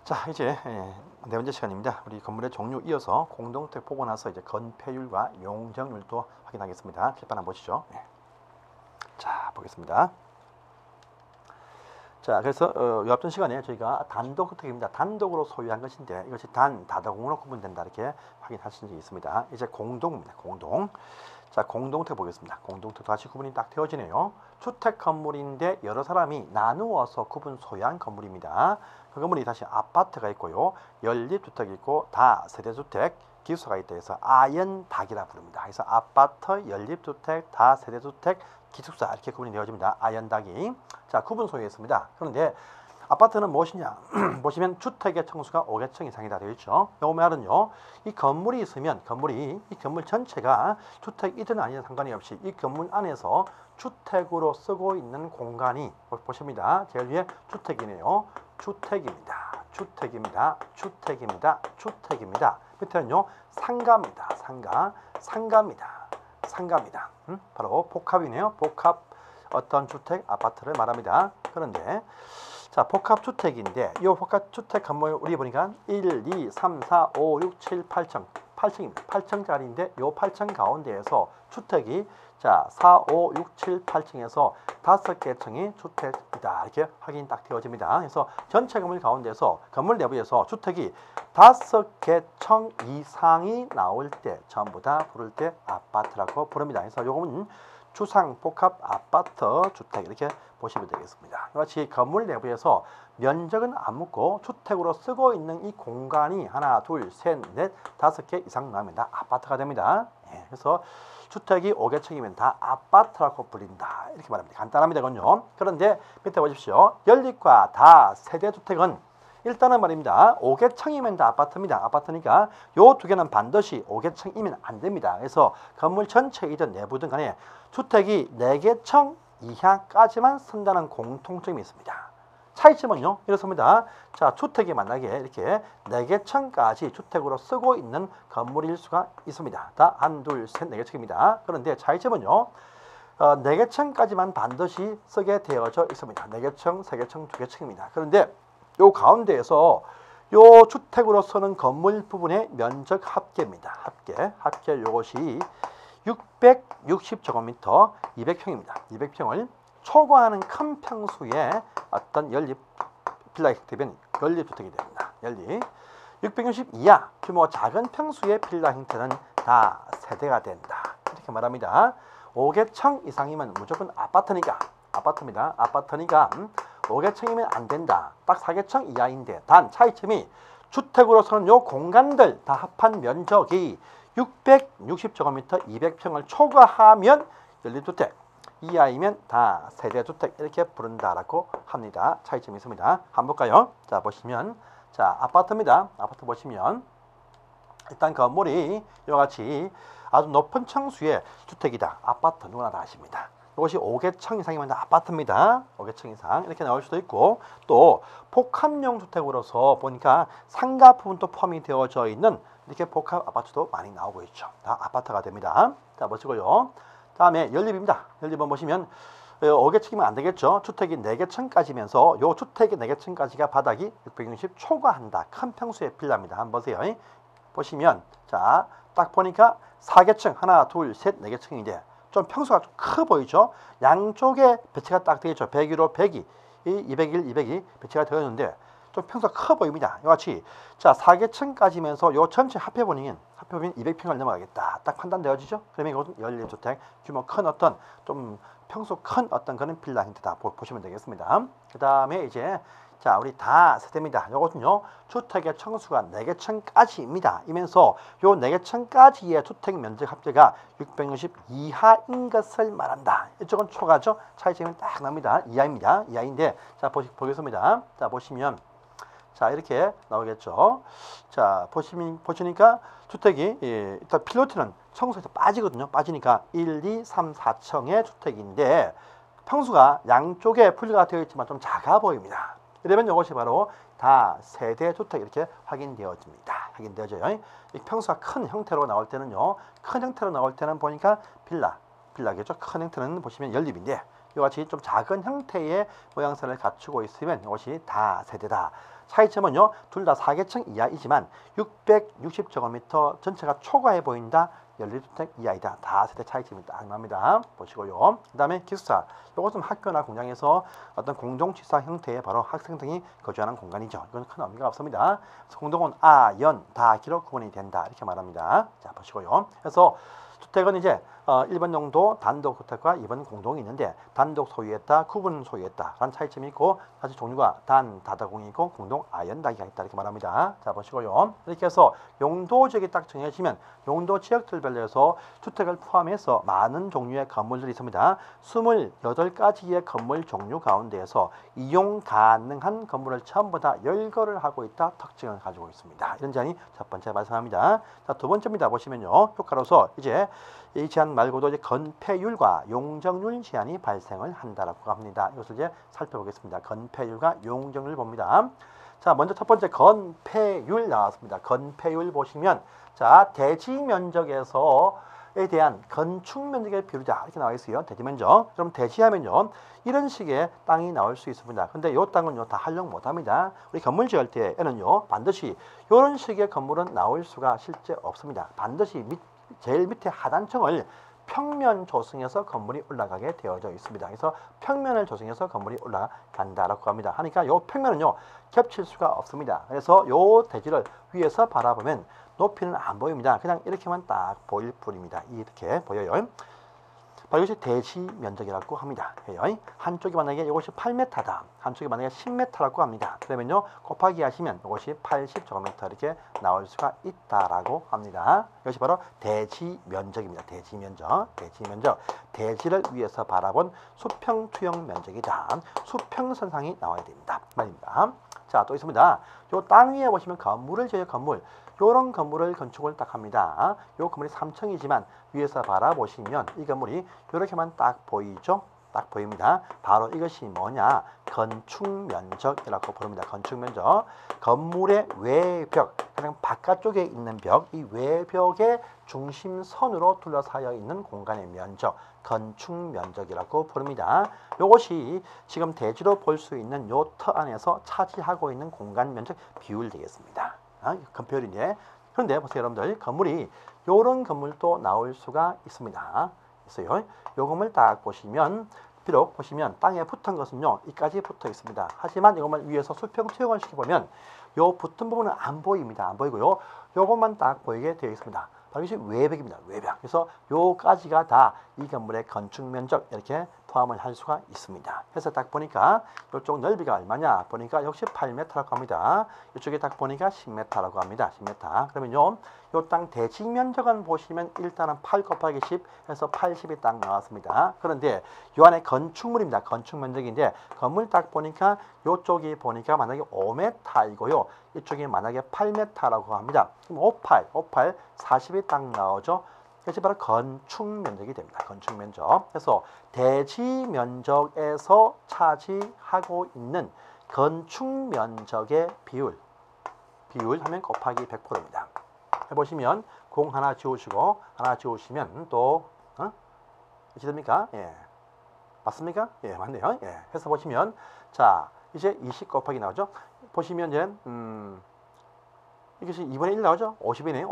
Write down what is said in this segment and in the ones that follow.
자, 이제 네 번째 시간입니다. 우리 건물의 종류 이어서 공동택 보고 나서 이제 건폐율과 용적률도 확인하겠습니다. 칠판 한번 보시죠. 자, 보겠습니다. 자, 그래서 이 앞전 시간에 저희가 단독주택입니다. 단독으로 소유한 것인데 이것이 다다공으로 구분된다 이렇게 확인하신 적이 있습니다. 이제 공동입니다. 공동. 자, 공동택 보겠습니다. 공동택 다시 구분이 딱 되어지네요. 주택 건물인데 여러 사람이 나누어서 구분 소유한 건물입니다. 그 건물이 다시 아파트가 있고요. 연립주택이 있고 다세대주택, 기숙사가 있다 해서 아연닥이라 부릅니다. 그래서 아파트, 연립주택, 다세대주택, 기숙사 이렇게 구분이 되어집니다. 아연닥이. 자, 구분 소유했습니다. 그런데 아파트는 무엇이냐? 보시면 주택의 층수가 5개층 이상이다 되어 있죠. 요 말은요, 이 건물이 있으면 이 건물 전체가 주택이든 아니든 상관이 없이 이 건물 안에서 주택으로 쓰고 있는 공간이 보십니다. 제일 위에 주택이네요. 주택입니다. 주택입니다. 주택입니다. 주택입니다. 밑에는요, 상가입니다. 상가입니다. 상가입니다. 바로 복합이네요. 복합 어떤 주택, 아파트를 말합니다. 그런데 자, 복합주택인데 이 복합주택 건물 우리 보니까 1, 2, 3, 4, 5, 6, 7, 8층 8층입니다. 8층짜리인데 이 8층 가운데에서 주택이 자 4, 5, 6, 7, 8층에서 5개 층이 주택이다 이렇게 확인이 딱 되어집니다. 그래서 전체 건물 가운데서 건물 내부에서 주택이 5개 층 이상이 나올 때 전부 다 부를 때 아파트라고 부릅니다. 그래서 요거는 주상 복합 아파트 주택 이렇게 보시면 되겠습니다. 같이 건물 내부에서 면적은 안 묻고 주택으로 쓰고 있는 이 공간이 하나, 둘, 셋, 넷, 5개 이상 나옵니다. 아파트가 됩니다. 그래서 주택이 5개층이면 다 아파트라고 불린다. 이렇게 말합니다. 간단합니다. 이건요. 그런데 밑에 보십시오. 연립과 다세대주택은 일단은 말입니다. 5개층이면 다 아파트입니다. 아파트니까 요 두 개는 반드시 5개층이면 안 됩니다. 그래서 건물 전체이든 내부든 간에 주택이 4개층 이하까지만 쓴다는 공통점이 있습니다. 차이점은요, 이렇습니다. 자, 주택이 만약에 이렇게 4개층까지 주택으로 쓰고 있는 건물일 수가 있습니다. 다 한, 둘, 셋, 4개층입니다. 그런데 차이점은요, 4개층까지만 반드시 쓰게 되어져 있습니다. 4개층, 3개층, 2개층입니다. 그런데 요 가운데에서 요 주택으로 쓰는 건물 부분의 면적 합계입니다. 합계 요것이 660제곱미터 200평입니다. 200평을 초과하는 큰 평수의 어떤 연립 빌라 형태는 연립주택이 됩니다. 연립 660 이하 규모 작은 평수의 빌라 형태는 다 세대가 된다. 이렇게 말합니다. 5개층 이상이면 무조건 아파트니까 아파트입니다. 아파트니까 5개층이면 안 된다. 딱 4개층 이하인데 단 차이점이 주택으로서는 요 공간들 다 합한 면적이 660제곱미터 200평을 초과하면 연립주택, 이하이면 다 세대주택 이렇게 부른다라고 합니다. 차이점이 있습니다. 한번 볼까요? 자, 보시면 자, 아파트입니다. 아파트 보시면 일단 건물이 이와 같이 아주 높은 층수의 주택이다. 아파트 누구나 다 아십니다. 이것이 5개층 이상이면 아파트입니다. 5개층 이상 이렇게 나올 수도 있고 또 복합용 주택으로서 보니까 상가 부분도 포함이 되어져 있는 이렇게 복합 아파트도 많이 나오고 있죠. 다 아파트가 됩니다. 자, 보시고요. 다음에 연립입니다. 연립은 보시면 5개층이면 안 되겠죠. 주택이 4개층까지면서 요 주택이 4개층까지가 바닥이 660 초과한다. 큰 평수의 빌라입니다. 한번 보세요. 보시면 자, 딱 보니까 4개층 하나, 둘, 셋, 4개층인데 좀 평수가 좀 커 보이죠? 양쪽에 배치가 딱 되어 있죠. 101호 102, 201, 202 배치가 되어 있는데 좀 평수가 커 보입니다. 이와 같이 자 4개층까지면서 요 전체 합해보면 200평을 넘어가겠다. 딱 판단되어지죠? 그러면 이것은 연립주택 규모 큰 어떤 좀 평수 큰 어떤 그런 빌라 형태다 보시면 되겠습니다. 그 다음에 이제 자, 우리 다 세대입니다. 이것은요, 주택의 층수가 4개층까지입니다. 이면서 요 4개층까지의 주택 면적 합계가 660 이하인 것을 말한다. 이쪽은 초과죠. 차이점이 딱 납니다. 이하입니다. 이하인데, 자, 보겠습니다. 자, 보시면, 자, 이렇게 나오겠죠. 자, 보시니까 주택이, 일단 필로티는 층수에서 빠지거든요. 빠지니까 1, 2, 3, 4층의 주택인데, 평수가 양쪽에 분리가 되어 있지만 좀 작아 보입니다. 이러면 이것이 바로 다 세대주택 이렇게 확인되어집니다. 확인되어져요. 이 평수가 큰 형태로 나올 때는요. 큰 형태로 나올 때는 보니까 빌라겠죠. 큰 형태는 보시면 연립인데 이와 같이 좀 작은 형태의 모양새를 갖추고 있으면 이것이 다세대다. 차이점은요, 둘 다 4계층 이하이지만 660제곱미터 전체가 초과해 보인다. 12주택 이하이다. 다세대 차이점이 딱 납니다. 보시고요. 그 다음에 기숙사. 이것은 학교나 공장에서 어떤 공동취사 형태의 바로 학생 등이 거주하는 공간이죠. 이건 큰 의미가 없습니다. 그래서 공동은 아, 연, 다, 기로 구분이 된다. 이렇게 말합니다. 자, 보시고요. 그래서 주택은 이제 1번 용도 단독 주택과 2번 공동이 있는데 단독 소유했다, 구분 소유했다 라는 차이점이 있고 사실 종류가 단, 다다공이 있고 공동, 아연, 다기가 있다 이렇게 말합니다. 자, 보시고요. 이렇게 해서 용도 지역이 딱 정해지면 용도 지역들별로 해서 주택을 포함해서 많은 종류의 건물들이 있습니다. 28가지의 건물 종류 가운데에서 이용 가능한 건물을 전부 다 열거를 하고 있다 특징을 가지고 있습니다. 이런 제한이 첫 번째 발생합니다. 자, 두 번째입니다. 보시면요. 효과로서 이제 이 제한 말고도 이제 건폐율과 용적률 제한이 발생을 한다라고 합니다. 이것을 이제 살펴보겠습니다. 건폐율과 용적률 봅니다. 자, 먼저 첫 번째 건폐율 나왔습니다. 건폐율 보시면 자, 대지 면적에서에 대한 건축 면적의 비율이다 이렇게 나와 있어요. 대지 면적. 그럼 대지하면요 이런 식의 땅이 나올 수 있습니다. 근데 이 땅은요 다 활용 못합니다. 우리 건물 지을 때에는요 반드시 이런 식의 건물은 나올 수가 실제 없습니다. 반드시 제일 밑에 하단층을 평면 조성해서 건물이 올라가게 되어져 있습니다. 그래서 평면을 조성해서 건물이 올라간다라고 합니다. 하니까 이 평면은요 겹칠 수가 없습니다. 그래서 이 대지를 위에서 바라보면 높이는 안 보입니다. 그냥 이렇게만 딱 보일 뿐입니다. 이렇게 보여요. 바로 이것이 대지 면적이라고 합니다. 한쪽이 만약에 이것이 8m다. 한쪽이 만약에 10m라고 합니다. 그러면요 곱하기 하시면 이것이 80제곱미터 이렇게 나올 수가 있다라고 합니다. 이것이 바로 대지 면적입니다. 대지 면적, 대지 면적. 대지를 위해서 바라본 수평 투영 면적이다. 수평선상이 나와야 됩니다. 말입니다. 자, 또 있습니다. 요 땅 위에 보시면 건물을 지어요. 건물. 요런 건물을 건축을 딱 합니다. 요 건물이 3층이지만 위에서 바라보시면 이 건물이 이렇게만 딱 보이죠? 딱 보입니다. 바로 이것이 뭐냐? 건축 면적이라고 부릅니다. 건축 면적. 건물의 외벽, 그냥 바깥쪽에 있는 벽, 이 외벽의 중심선으로 둘러싸여 있는 공간의 면적, 건축 면적이라고 부릅니다. 이것이 지금 대지로 볼 수 있는 요 터 안에서 차지하고 있는 공간 면적 비율 되겠습니다. 건폐율인데 그런데 보세요 여러분들 건물이 요런 건물도 나올 수가 있습니다. 있어요. 요 건물 딱 보시면 비록 보시면 땅에 붙은 것은요 이까지 붙어 있습니다. 하지만 이것만 위에서 수평 투영을 시켜보면 요 붙은 부분은 안 보입니다. 안 보이고요. 요것만 딱 보이게 되어 있습니다. 바로 이것이 외벽입니다. 외벽. 그래서 요까지가 다 이 건물의 건축 면적 이렇게 포함을 할 수가 있습니다. 그래서 딱 보니까 이쪽 넓이가 얼마냐 보니까 역시 8m라고 합니다. 이쪽에 딱 보니까 10m라고 합니다. 10m. 그러면요 요 땅 대지 면적은 보시면 일단은 8 곱하기 10 해서 80이 딱 나왔습니다. 그런데 요 안에 건축물입니다. 건축 면적인데 건물 딱 보니까 요쪽이 보니까 만약에 5m이고요. 이쪽이 만약에 8m라고 합니다. 그럼 58, 40이 딱 나오죠. 그것이 바로 건축 면적이 됩니다. 건축 면적. 그래서 대지 면적에서 차지하고 있는 건축 면적의 비율 하면 곱하기 100%입니다. 해보시면 공 하나 지우시고 하나 지우시면 또 이렇게 됩니까? 예. 맞습니까? 예, 맞네요. 예. 해서 보시면 자 이제 20 곱하기 나오죠. 보시면 이제 이것이 2분의 1 나오죠? 50이네요.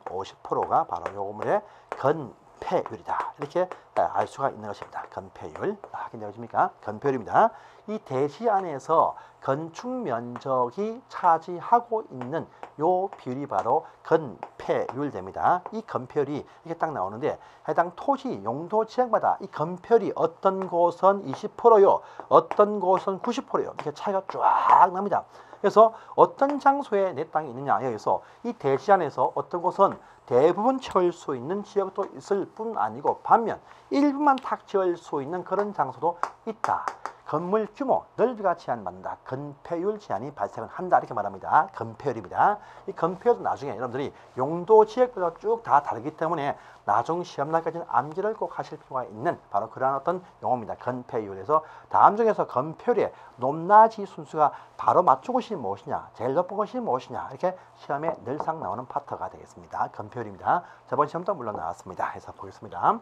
50%가 바로 요 건물의 건폐율이다. 이렇게 알 수가 있는 것입니다. 건폐율. 확인되십니까? 건폐율입니다. 이 대지 안에서 건축 면적이 차지하고 있는 요 비율이 바로 건폐율 됩니다. 이 건폐율이 이렇게 딱 나오는데 해당 토지 용도 지역마다 이 건폐율이 어떤 곳은 20%요. 어떤 곳은 90%요. 이렇게 차이가 쫙 납니다. 그래서 어떤 장소에 내 땅이 있느냐 여기서 이 대지 안에서 어떤 곳은 대부분 채울 수 있는 지역도 있을 뿐 아니고 반면 일부만 탁 채울 수 있는 그런 장소도 있다. 건물 규모, 넓이가 제한받는다. 건폐율 제한이 발생을 한다. 이렇게 말합니다. 건폐율입니다. 이 건폐율은 나중에 여러분들이 용도 지역별로 쭉 다 다르기 때문에 나중 시험날까지는 암기를 꼭 하실 필요가 있는 바로 그러한 어떤 용어입니다. 건폐율에서 다음 중에서 건폐율의 높낮이 순수가 바로 맞춘 것이 무엇이냐, 제일 높은 것이 무엇이냐 이렇게 시험에 늘상 나오는 파트가 되겠습니다. 건폐율입니다. 저번 시험도 물론 나왔습니다. 해서 보겠습니다.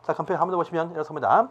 자, 건폐율 한번 더 보시면 이렇습니다.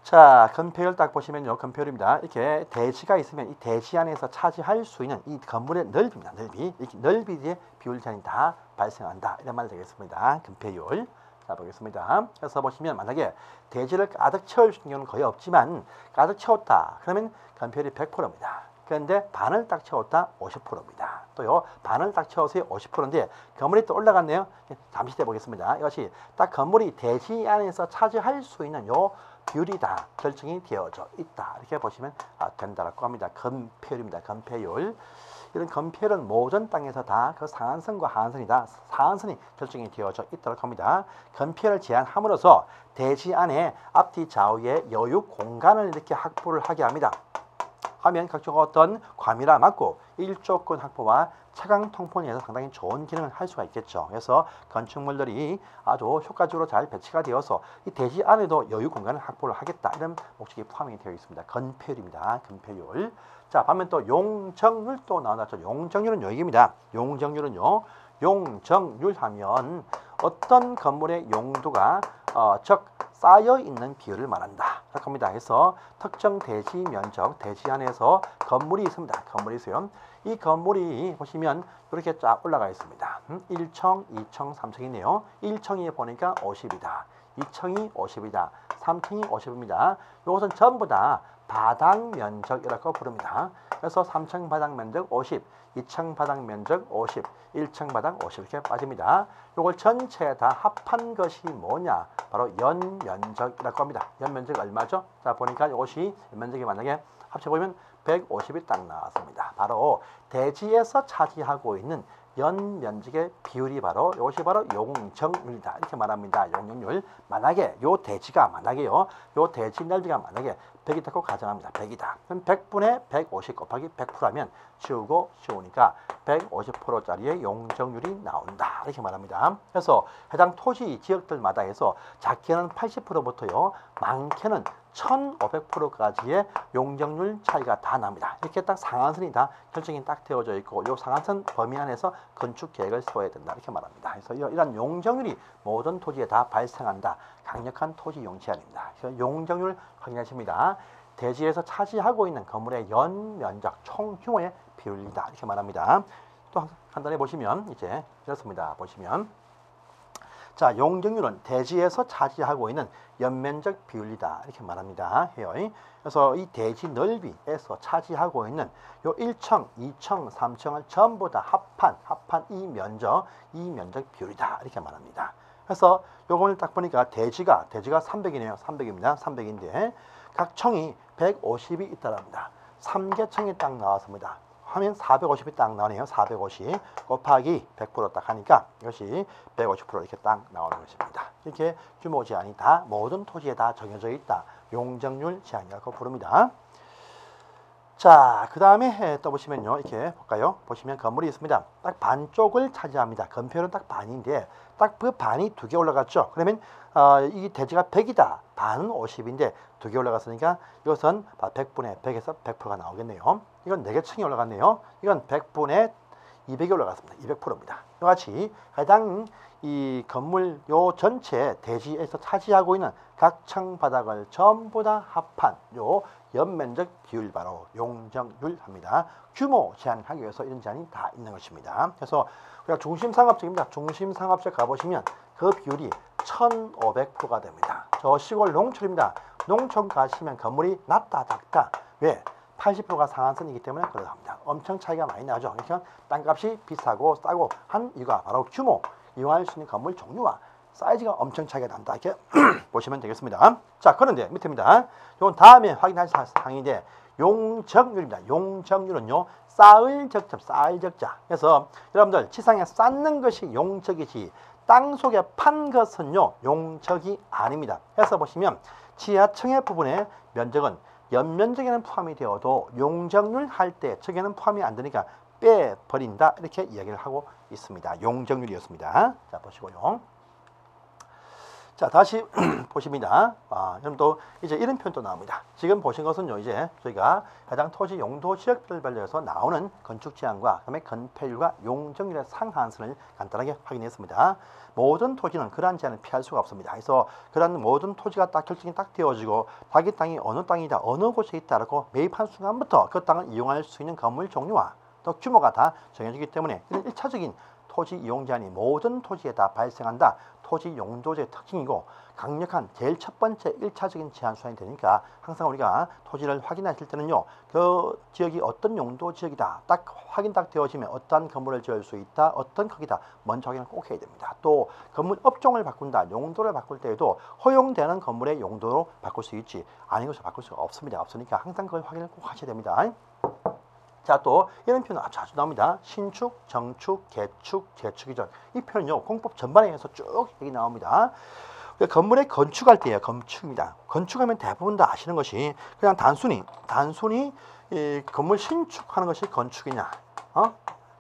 자, 건폐율 딱 보시면요. 건폐율입니다. 이렇게 대지가 있으면 이 대지 안에서 차지할 수 있는 이 건물의 넓이입니다. 넓이. 이렇게 넓이의 비율 제한이 다 발생한다. 이런 말이 되겠습니다. 건폐율. 자, 보겠습니다. 그래서 보시면 만약에 대지를 가득 채울 수 있는 경우는 거의 없지만 가득 채웠다. 그러면 건폐율이 100%입니다. 그런데 반을 딱 채웠다 50%입니다. 또요 반을 딱 채워서 50%인데 건물이 또 올라갔네요. 잠시 때 보겠습니다. 이것이 딱 건물이 대지 안에서 차지할 수 있는 요 비율이 다 결정이 되어져 있다. 이렇게 보시면 된다라고 합니다. 건폐율입니다. 건폐율. 이런 건폐율은 모든 땅에서 다 그 상한선과 하한선이다. 상한선이 결정이 되어져 있도록 합니다. 건폐율을 제한함으로써 대지 안에 앞뒤 좌우의 여유 공간을 이렇게 확보를 하게 합니다. 하면 각종 어떤 과밀화 막고 일조권 확보와 차강 통풍에서 상당히 좋은 기능을 할 수가 있겠죠. 그래서 건축물들이 아주 효과적으로 잘 배치가 되어서 이 대지 안에도 여유 공간을 확보를 하겠다. 이런 목적이 포함이 되어 있습니다. 건폐율입니다. 건폐율. 자, 반면 또 용적률 또 나왔죠. 용적률은 여기입니다. 용적률은요. 용적률 하면 어떤 건물의 용도가 즉 쌓여 있는 비율을 말한다. 그렇게 합니다. 그래서 특정 대지 면적, 대지 안에서 건물이 있습니다. 건물이 있어요. 이 건물이 보시면 이렇게 쫙 올라가 있습니다. 1층, 2층, 3층이네요. 1층이 보니까 50이다. 2층이 50이다. 3층이 50입니다. 이것은 전부 다 바닥 면적이라고 부릅니다. 그래서 3층 바닥 면적 50, 2층 바닥 면적 50, 1층 바닥 50 이렇게 빠집니다. 이걸 전체 다 합한 것이 뭐냐? 바로 연면적이라고 합니다. 연면적 얼마죠? 자, 보니까 이것이 연면적이 만약에 합쳐보면 150이 딱 나왔습니다. 바로 대지에서 차지하고 있는 연면적의 비율이 바로 이것이 바로 용적률이다. 이렇게 말합니다. 용적률. 만약에 요 대지가 만약에요. 요 대지 넓이가 만약에 100이라고 가정합니다. 100이다. 그럼 100분의 150 곱하기 100%하면 지우고 지우니까 150%짜리의 용적률이 나온다. 이렇게 말합니다. 그래서 해당 토지 지역들마다 해서 작게는 80%부터요. 많게는 1500%까지의 용적률 차이가 다 납니다. 이렇게 딱 상한선이 다 결정이 딱 되어져 있고 이 상한선 범위 안에서 건축 계획을 세워야 된다. 이렇게 말합니다. 그래서 이런 용적률이 모든 토지에 다 발생한다. 강력한 토지 용지안입니다. 그래서 용적률 확인하십니다. 대지에서 차지하고 있는 건물의 연면적 총규모의 비율이다. 이렇게 말합니다. 또 간단히 보시면 이제 이렇습니다. 보시면 자, 용적률은 대지에서 차지하고 있는 연면적 비율이다. 이렇게 말합니다. 해요. 그래서 이 대지 넓이에서 차지하고 있는 요 1층, 2층, 3층을 전부 다 합한 이 면적 비율이다. 이렇게 말합니다. 그래서 요걸 딱 보니까 대지가 300이네요. 300입니다. 300인데 각 층이 150이 있다랍니다. 3개층이 딱 나왔습니다. 하면 450이 딱 나오네요. 450 곱하기 100% 딱 하니까 이것이 150% 이렇게 딱 나오는 것입니다. 이렇게 규모 제한이 다 모든 토지에 다 정해져 있다. 용적률 제한이라고 부릅니다. 자, 그 다음에 또 보시면요. 이렇게 볼까요? 보시면 건물이 있습니다. 딱 반쪽을 차지합니다. 건폐율은 딱 반인데 딱 그 반이 두 개 올라갔죠. 그러면 이 대지가 100이다. 반은 50인데 두 개 올라갔으니까 이것은 100분의 100에서 100%가 나오겠네요. 이건 4개 층이 올라갔네요. 이건 100분의 200이 올라갔습니다. 200%입니다. 이와 같이 해당 이 건물 요 전체 대지에서 차지하고 있는 각 층 바닥을 전부 다 합한 요 연면적 비율 바로 용적률 합니다. 규모 제한하기 위해서 이런 제한이 다 있는 것입니다. 그래서 우리가 중심상업적입니다. 중심상업적 가보시면 그 비율이 1500%가 됩니다. 저 시골 농촌입니다. 농촌 가시면 건물이 낮다 작다. 왜? 80%가 상한선이기 때문에 그러합니다. 엄청 차이가 많이 나죠. 그러니까 땅값이 비싸고 싸고 한 이유가 바로 규모, 이용할 수 있는 건물 종류와 사이즈가 엄청 차이가 난다. 이렇게 보시면 되겠습니다. 자, 그런데 밑에입니다. 이건 다음에 확인하실 사항인데 용적률입니다. 용적률은요. 쌓을 적자, 쌓을 적자. 그래서 여러분들 지상에 쌓는 것이 용적이지 땅 속에 판 것은요. 용적이 아닙니다. 그래서 보시면 지하층의 부분의 면적은 연면적에는 포함이 되어도 용적률 할 때 저게는 포함이 안 되니까 빼버린다. 이렇게 이야기를 하고 있습니다. 용적률이었습니다. 자, 보시고요. 자, 다시 보십니다. 여러분도 이제 이런 표현도 나옵니다. 지금 보신 것은요, 이제 저희가 해당 토지 용도 지역별로 해서 나오는 건축 제한과 그다음에 건폐율과 용적률의 상한선을 간단하게 확인했습니다. 모든 토지는 그러한 제한을 피할 수가 없습니다. 그래서 그러한 모든 토지가 딱 결정이 딱 되어지고 자기 땅이 어느 땅이다, 어느 곳에 있다라고 매입한 순간부터 그 땅을 이용할 수 있는 건물 종류와 또 규모가 다 정해지기 때문에 이런 1차적인 토지 이용 제한이 모든 토지에 다 발생한다. 토지 용도의 특징이고 강력한 제일 첫 번째 1차적인 제한 수단이 되니까 항상 우리가 토지를 확인하실 때는요. 그 지역이 어떤 용도 지역이다. 딱 확인 딱 되어지면 어떤 건물을 지을 수 있다. 어떤 크기다. 먼저 확인을 꼭 해야 됩니다. 또 건물 업종을 바꾼다. 용도를 바꿀 때에도 허용되는 건물의 용도로 바꿀 수 있지. 아닌 것으로 바꿀 수가 없습니다. 없으니까 항상 그걸 확인을 꼭 하셔야 됩니다. 자, 또 이런 표현 자주 나옵니다. 신축, 정축, 개축, 재축이죠. 이 표현은요. 공법 전반에서 쭉 얘기 나옵니다. 건물에 건축할 때예요. 건축입니다. 건축하면 대부분 다 아시는 것이 그냥 단순히 이 건물 신축하는 것이 건축이냐.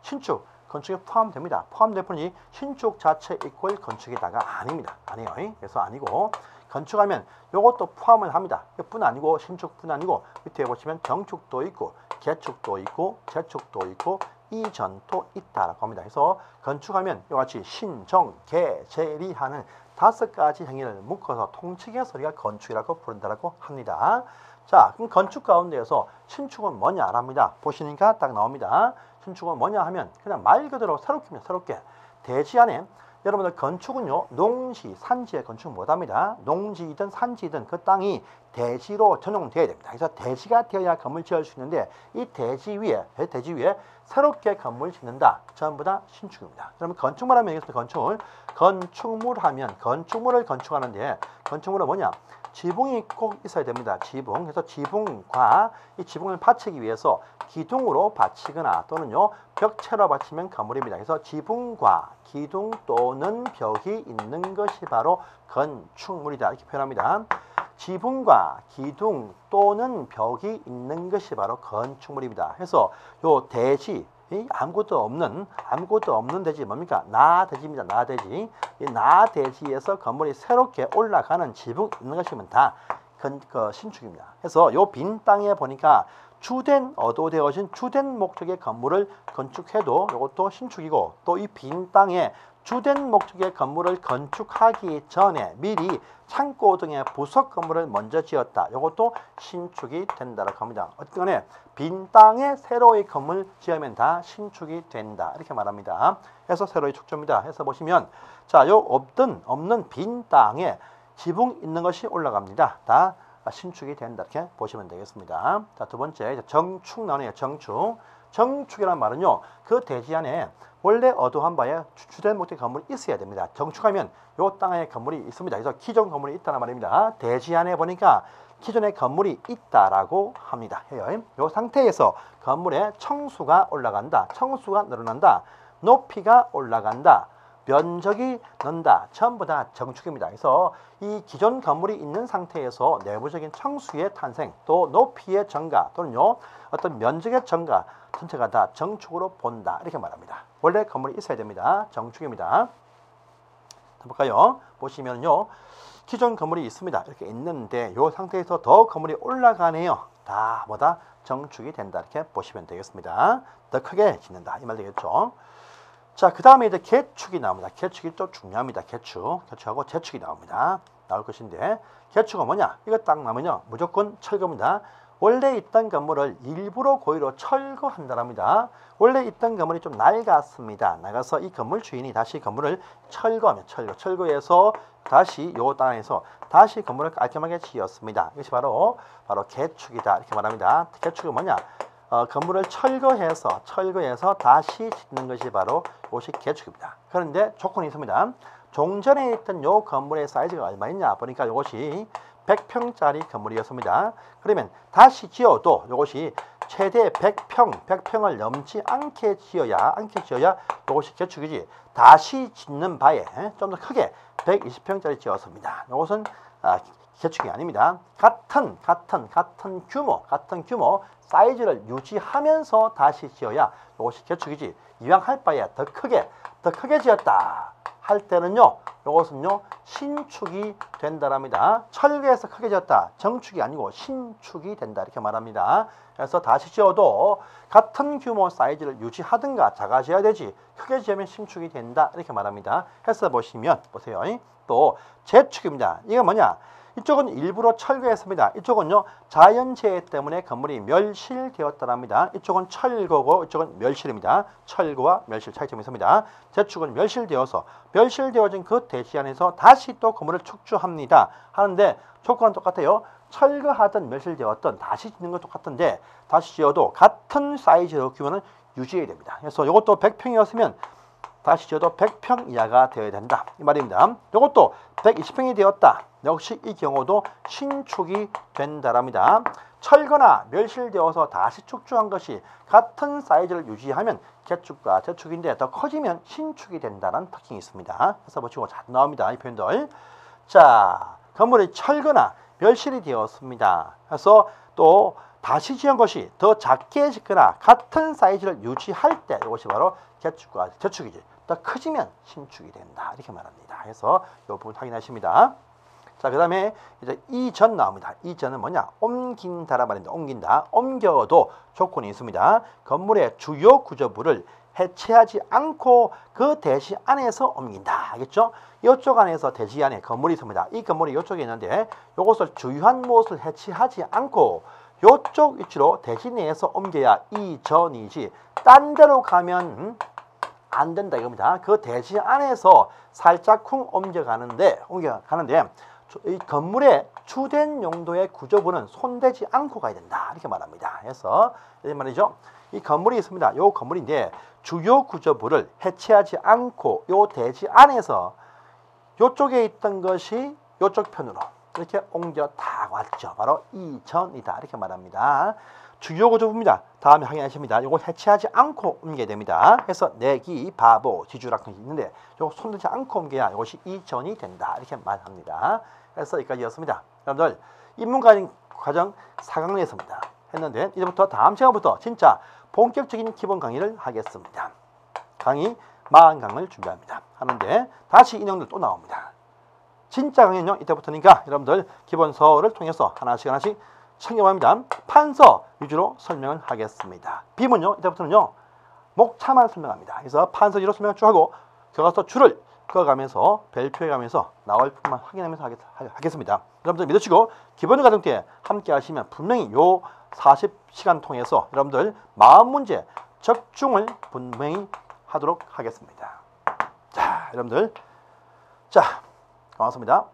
신축, 건축에 포함됩니다. 포함될 뿐이지 신축 자체 이퀄 건축이다가 아닙니다. 아니에요. 그래서 아니고 건축하면 이것도 포함을 합니다. 뿐 아니고 신축뿐 아니고 밑에 보시면 정축도 있고 개축도 있고 재축도 있고 이전도 있다라고 합니다. 그래서 건축하면 이와 같이 신, 정, 개, 재리 하는 5가지 행위를 묶어서 통칭해서 우리가 건축이라고 부른다고 합니다. 자, 그럼 건축 가운데에서 신축은 뭐냐 합니다. 보시니까 딱 나옵니다. 신축은 뭐냐 하면 그냥 말 그대로 새롭게입니다. 새롭게. 대지 안에 여러분들 건축은요. 농지, 산지의 건축은 못합니다. 농지이든 산지이든 그 땅이 대지로 전용되어야 됩니다. 그래서 대지가 되어야 건물 지을 수 있는데 이 대지 위에 새롭게 건물 짓는다. 전부 다 신축입니다. 그러면 건축물 하면 알겠습니다. 건축물을 건축하는데 건축물은 뭐냐? 지붕이 꼭 있어야 됩니다. 지붕. 그래서 지붕과 이 지붕을 받치기 위해서 기둥으로 받치거나 또는요 벽체로 받치면 건물입니다. 그래서 지붕과 기둥 또는 벽이 있는 것이 바로 건축물이다. 이렇게 표현합니다. 지붕과 기둥 또는 벽이 있는 것이 바로 건축물입니다. 그래서 요 대지 아무것도 없는 대지 뭡니까? 나대지입니다. 나대지. 이 나대지에서 건물이 새롭게 올라가는 지붕 있는 것이면 다 신축입니다. 그래서 요 빈 땅에 보니까 어도되어진 주된 목적의 건물을 건축해도 이것도 신축이고 또 이 빈 땅에 주된 목적의 건물을 건축하기 전에 미리 창고 등의 부속 건물을 먼저 지었다. 이것도 신축이 된다라고 합니다. 어쨌든 간에 빈 땅에 새로이 건물 지으면 다 신축이 된다. 이렇게 말합니다. 그래서 새로이 축조입니다. 해서 보시면 자, 요 없는 빈 땅에 지붕 있는 것이 올라갑니다. 다 신축이 된다. 이렇게 보시면 되겠습니다. 자, 두 번째 정축 나오네요. 정축이라는 말은요. 그 대지 안에 원래 어도한 바에 주된 목적의 건물이 있어야 됩니다. 정축하면 요 땅에 건물이 있습니다. 그래서 기존 건물이 있다는 말입니다. 대지 안에 보니까 기존의 건물이 있다라고 합니다. 요 상태에서 건물의 청수가 올라간다. 청수가 늘어난다. 높이가 올라간다. 면적이 는다. 전부 다 정축입니다. 그래서 이 기존 건물이 있는 상태에서 내부적인 청수의 탄생, 또 높이의 증가, 또는요 어떤 면적의 증가, 전체가 다 정축으로 본다. 이렇게 말합니다. 원래 건물이 있어야 됩니다. 정축입니다. 볼까요? 보시면요. 기존 건물이 있습니다. 이렇게 있는데 이 상태에서 더 건물이 올라가네요. 다 뭐다? 정축이 된다. 이렇게 보시면 되겠습니다. 더 크게 짓는다. 이 말 되겠죠? 자, 그 다음에 이제 개축이 나옵니다. 개축이 또 중요합니다. 개축하고 재축이 나올 것인데 개축은 뭐냐? 이거 딱 나오면요. 무조건 철거입니다. 원래 있던 건물을 일부러 고의로 철거한다랍니다. 원래 있던 건물이 좀 낡았습니다. 낡아서 이 건물 주인이 다시 건물을 철거하면 철거해서 다시 요 땅에서 다시 건물을 깔끔하게 지었습니다. 이것이 바로 개축이다. 이렇게 말합니다. 개축은 뭐냐? 건물을 철거해서 다시 짓는 것이 바로 이것이 개축입니다. 그런데 조건이 있습니다. 종전에 있던 요 건물의 사이즈가 얼마였냐 보니까 이것이 100평짜리 건물이었습니다. 그러면 다시 지어도 이것이 최대 100평을 넘지 않게 지어야 이것이 개축이지. 다시 짓는 바에 좀 더 크게 120평짜리 지었습니다. 이것은 개축이 아닙니다. 같은 규모 사이즈를 유지하면서 다시 지어야 이것이 개축이지. 이왕 할 바에 더 크게 지었다 할 때는요, 이것은요 신축이 된다랍니다. 철거해서 크게 지었다, 정축이 아니고 신축이 된다 이렇게 말합니다. 그래서 다시 지어도 같은 규모 사이즈를 유지하든가 작아져야 되지, 크게 지으면 신축이 된다 이렇게 말합니다. 해서 보시면 보세요. 또 재축입니다. 이게 뭐냐? 이쪽은 일부러 철거했습니다. 이쪽은요 자연재해 때문에 건물이 멸실되었다랍니다. 이쪽은 철거고 이쪽은 멸실입니다. 철거와 멸실 차이점이 있습니다. 재축은 멸실되어진 그 대지 안에서 다시 또 건물을 축조합니다. 하는데 조건은 똑같아요. 철거하든 멸실되었든 다시 짓는 건 똑같은데 다시 지어도 같은 사이즈의 규모는 유지해야 됩니다. 그래서 이것도 100평이었으면 다시 지어도 100평 이하가 되어야 된다 이 말입니다. 이것도 120평이 되었다. 역시 이 경우도 신축이 된다랍니다. 철거나 멸실되어서 다시 축조한 것이 같은 사이즈를 유지하면 개축과 재축인데 더 커지면 신축이 된다는 특징이 있습니다. 그래서 보시고 잘 나옵니다. 이 표현들. 자, 건물이 철거나 멸실이 되었습니다. 그래서 또 다시 지은 것이 더 작게 짓거나 같은 사이즈를 유지할 때 이것이 바로 개축과 재축이지. 더 커지면 신축이 된다 이렇게 말합니다. 그래서 이 부분 확인하십니다. 자, 그 다음에 이제 이전 나옵니다. 이전은 뭐냐? 옮긴다란 말인데, 옮긴다. 옮겨도 조건이 있습니다. 건물의 주요 구조부를 해체하지 않고 그 대지 안에서 옮긴다. 알겠죠? 이쪽 안에서 대지 안에 건물이 있습니다. 이 건물이 이쪽에 있는데 이것을 주요한 무엇을 해체하지 않고 이쪽 위치로 대지 내에서 옮겨야 이전이지, 딴 데로 가면 안 된다 이겁니다. 그 대지 안에서 살짝쿵 옮겨가는데 이 건물의 주된 용도의 구조부는 손대지 않고 가야 된다 이렇게 말합니다. 그래서 이 말이죠. 이 건물이 있습니다. 이 건물인데 주요 구조부를 해체하지 않고 이 대지 안에서 이쪽에 있던 것이 이쪽 편으로 이렇게 옮겨 다 왔죠. 바로 이전이다 이렇게 말합니다. 주요 구조부입니다. 다음에 확인하십니다. 이걸 해체하지 않고 옮겨야 됩니다. 그래서 내기, 바보, 지주락 등이 있는데 이거 손대지 않고 옮겨야 이것이 이전이 된다 이렇게 말합니다. 그래서 여기까지였습니다. 여러분들 입문 과정 4강을 했습니다. 했는데 이제부터 다음 시간부터 진짜 본격적인 기본 강의를 하겠습니다. 강의 40강을 준비합니다. 하는데 다시 인형들 또 나옵니다. 진짜 강의는요 이때부터니까 여러분들 기본서를 통해서 하나씩 챙겨봅니다. 판서 위주로 설명을 하겠습니다. 비문요 이때부터는요 목차만 설명합니다. 그래서 판서 위주로 설명을 쭉 하고 교과서 줄을 그어가면서 별표해가면서 나올 뿐만 확인하면서 하겠습니다. 여러분들 믿으시고 기본 과정 때 함께 하시면 분명히 요 40시간 통해서 여러분들 마음 문제 적중을 분명히 하도록 하겠습니다. 자, 여러분들, 자, 고맙습니다.